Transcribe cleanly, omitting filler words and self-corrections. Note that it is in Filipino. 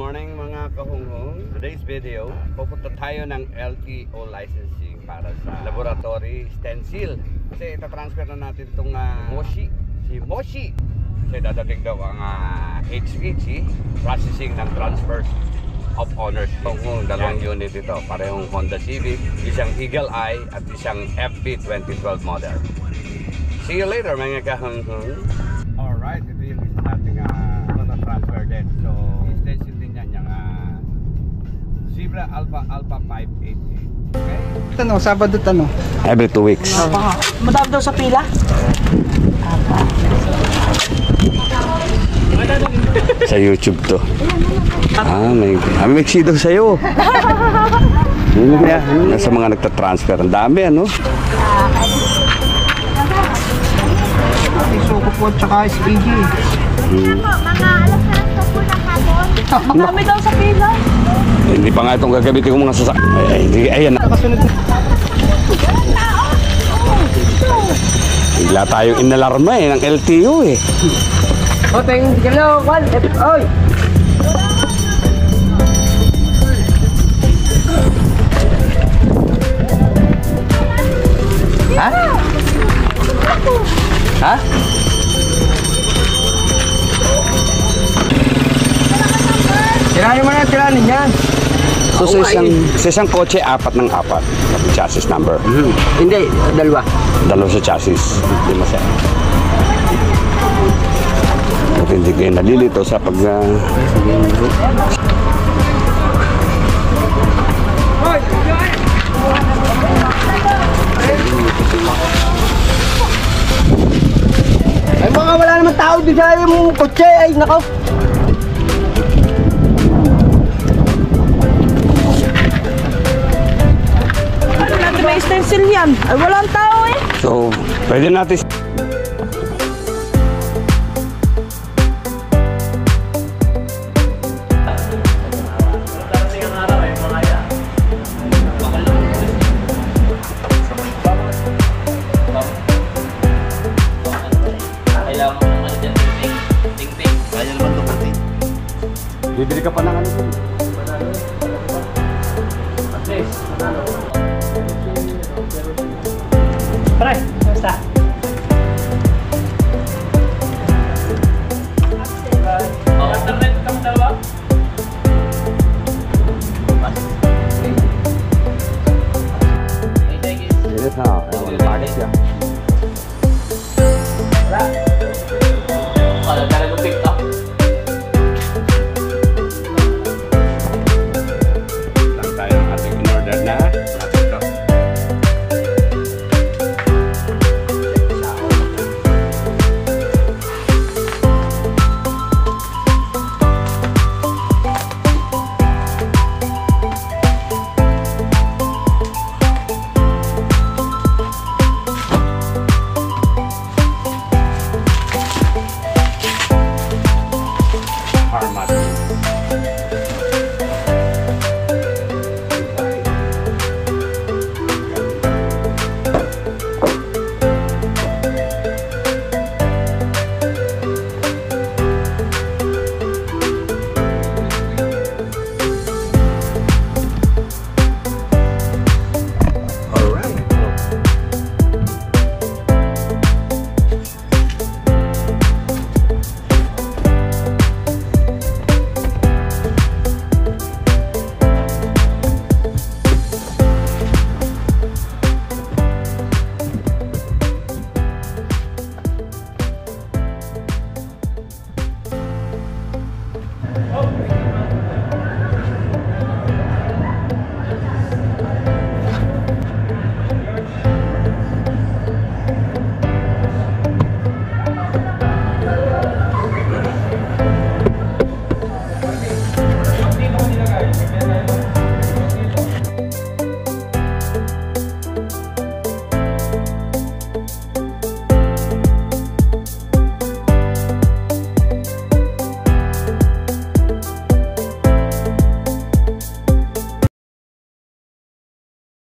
morning mga kahunghong. Today's video, pupunta tayo ng LTO licensing para sa laboratory stencil. Kasi itatransfer na natin itong Moshi. Si Moshi. Kasi dadating daw ang HEC processing ng transfers of owners. Kung dalawang unit ito, parehong Honda Civic, isang Eagle Eye at isang FB 2012 model. See you later mga kahunghong. Alright, ito yung isa nating transfer din. So, stencil din yan yung Zebra Alpha 588. Okay? Tanong, Sabado tanong. Every 2 weeks. Madami daw sa pila? Sa YouTube to. May daw sa'yo. Sa mga nagtatransfer. Ang dami, ano? Suko po at saka SPG. Mga alas na po ng hapon. Madami daw sa pila. Hindi pa nga itong gagamitin ko mga sasak. Ayan. Nakasunod na. Bigla tayong inalarma ng LTO eh. Oteng, hello, Juan. Oy. Ha? Ha? Tiranin mo na, tiranin yan. So sa isang kotse, 4 ng 4 chassis number. Hindi, dalawa. Dalawa sa chassis. Hindi masaya. At hindi kayo nalilito sa pag... Ay mga wala naman tao doon sa yung kotse. Ay nako. Ano natin may stencil yan? Ay, walang tao eh. So, pwede natin... Bibili ka pa ng ano? At least,